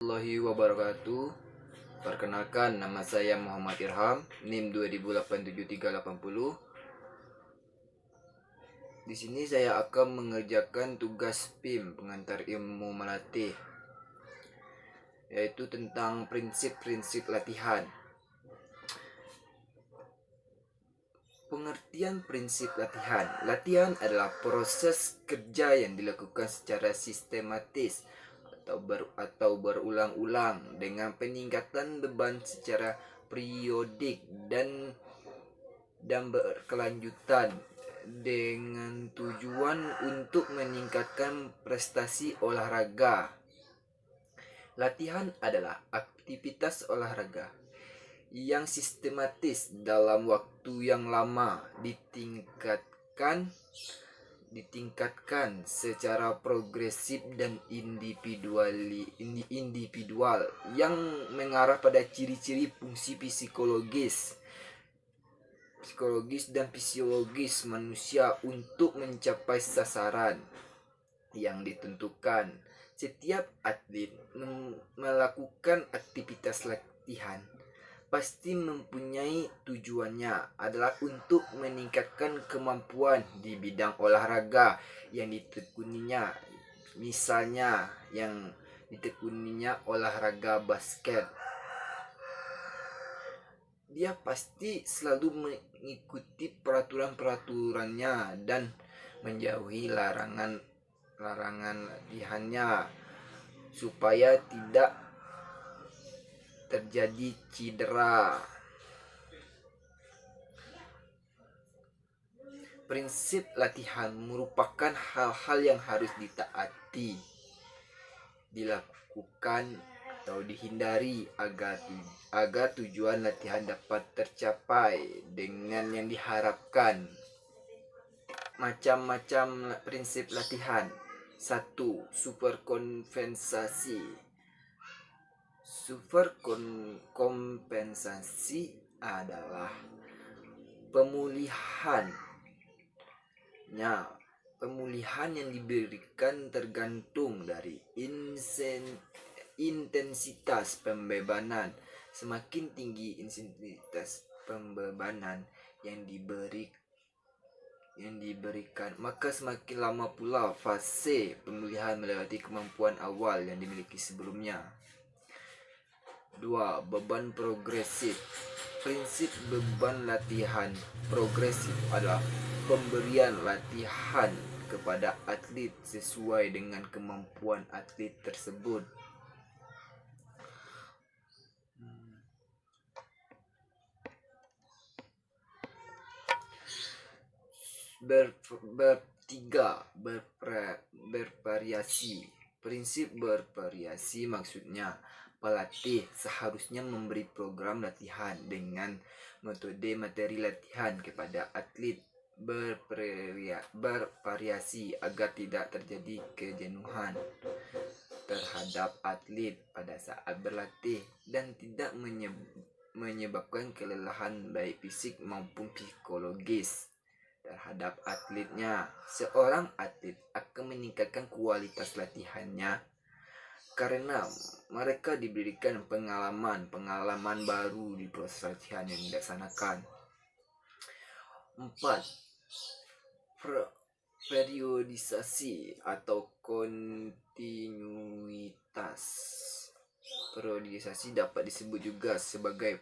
Warahmatullahi wabarakatuh. Perkenalkan, nama saya Muhammad Irham, NIM 20873880. Di sini saya akan mengerjakan tugas PIM pengantar ilmu melatih, yaitu tentang prinsip-prinsip latihan. Pengertian prinsip latihan. Latihan adalah proses kerja yang dilakukan secara sistematis atau berulang-ulang dengan peningkatan beban secara periodik dan berkelanjutan dengan tujuan untuk meningkatkan prestasi olahraga. Latihan adalah aktivitas olahraga yang sistematis dalam waktu yang lama ditingkatkan secara progresif dan individual yang mengarah pada ciri-ciri fungsi psikologis dan fisiologis manusia untuk mencapai sasaran yang ditentukan. Setiap atlet melakukan aktivitas latihan pasti mempunyai tujuannya adalah untuk meningkatkan kemampuan di bidang olahraga yang ditekuninya. Misalnya yang ditekuninya olahraga basket, dia pasti selalu mengikuti peraturan-peraturannya dan menjauhi larangan latihannya supaya tidak terjadi cedera. Prinsip latihan merupakan hal-hal yang harus ditaati, dilakukan atau dihindari agar tujuan latihan dapat tercapai dengan yang diharapkan. Macam-macam prinsip latihan. 1. Superkompensasi. Superkompensasi adalah pemulihan yang diberikan tergantung dari intensitas pembebanan. Semakin tinggi intensitas pembebanan yang diberikan, maka semakin lama pula fase pemulihan melewati kemampuan awal yang dimiliki sebelumnya. 2. Beban progresif. Prinsip beban latihan progresif adalah pemberian latihan kepada atlet sesuai dengan kemampuan atlet tersebut. Bervariasi. Prinsip bervariasi maksudnya pelatih seharusnya memberi program latihan dengan metode materi latihan kepada atlet bervariasi agar tidak terjadi kejenuhan terhadap atlet pada saat berlatih dan tidak menyebabkan kelelahan baik fisik maupun psikologis terhadap atletnya. Seorang atlet akan meningkatkan kualitas latihannya karena mereka diberikan pengalaman baru di proses latihan yang dilaksanakan. 4. Periodisasi atau kontinuitas. Periodisasi dapat disebut juga sebagai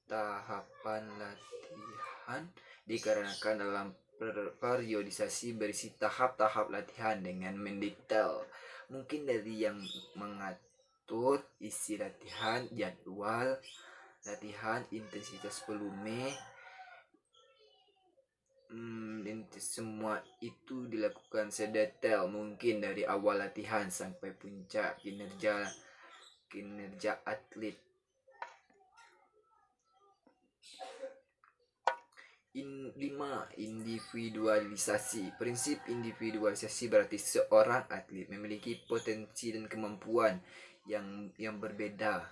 tahapan latihan dikarenakan dalam periodisasi berisi tahap-tahap latihan dengan mendetail, mungkin dari yang mengatur isi latihan, jadwal latihan, intensitas volume. Semua itu dilakukan sedetail mungkin dari awal latihan sampai puncak kinerja atlet. 5. Individualisasi. Prinsip individualisasi berarti seorang atlet memiliki potensi dan kemampuan yang berbeda,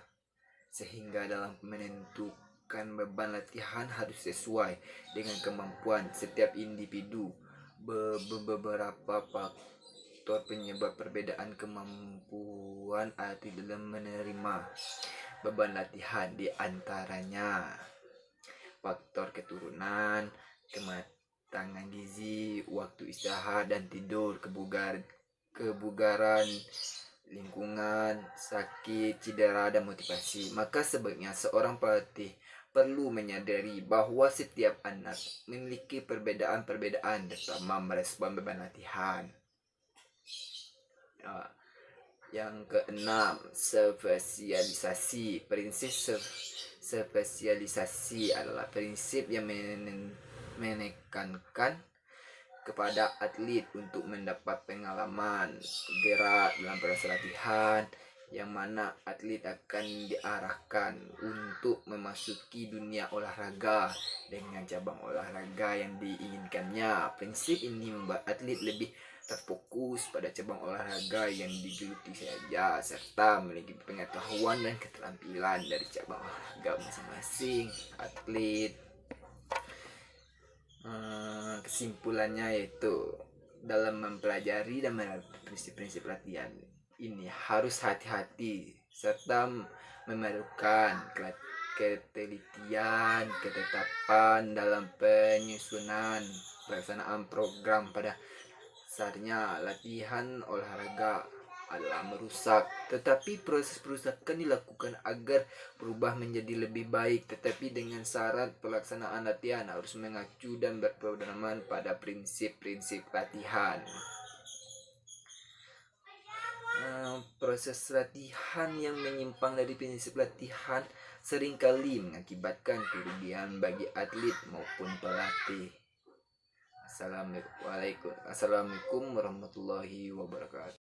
sehingga dalam menentukan beban latihan harus sesuai dengan kemampuan setiap individu. Beberapa faktor faktor penyebab perbedaan kemampuan atlet dalam menerima beban latihan, di antaranya faktor keturunan, kematangan gizi, waktu istirahat dan tidur, kebugaran, lingkungan, sakit, cedera, dan motivasi. Maka sebaiknya seorang pelatih perlu menyadari bahwa setiap anak memiliki perbedaan-perbedaan terutama merespon beban latihan. Yang keenam, spesialisasi. Prinsip spesialisasi adalah prinsip yang menekankan kepada atlet untuk mendapat pengalaman gerak dalam proses latihan, yang mana atlet akan diarahkan untuk memasuki dunia olahraga dengan cabang olahraga yang diinginkannya. Prinsip ini membuat atlet lebih terfokus pada cabang olahraga yang digeluti saja, serta memiliki pengetahuan dan keterampilan dari cabang olahraga masing-masing atlet. Kesimpulannya yaitu dalam mempelajari dan menerapkan prinsip-prinsip latihan ini harus hati-hati serta memerlukan ketelitian, ketetapan dalam penyusunan pelaksanaan program. Pada dasarnya latihan olahraga adalah merusak, tetapi proses perusakan dilakukan agar berubah menjadi lebih baik, tetapi dengan syarat pelaksanaan latihan harus mengacu dan berpedoman pada prinsip-prinsip latihan. Proses latihan yang menyimpang dari prinsip latihan seringkali mengakibatkan kerugian bagi atlet maupun pelatih. Assalamualaikum warahmatullahi wabarakatuh.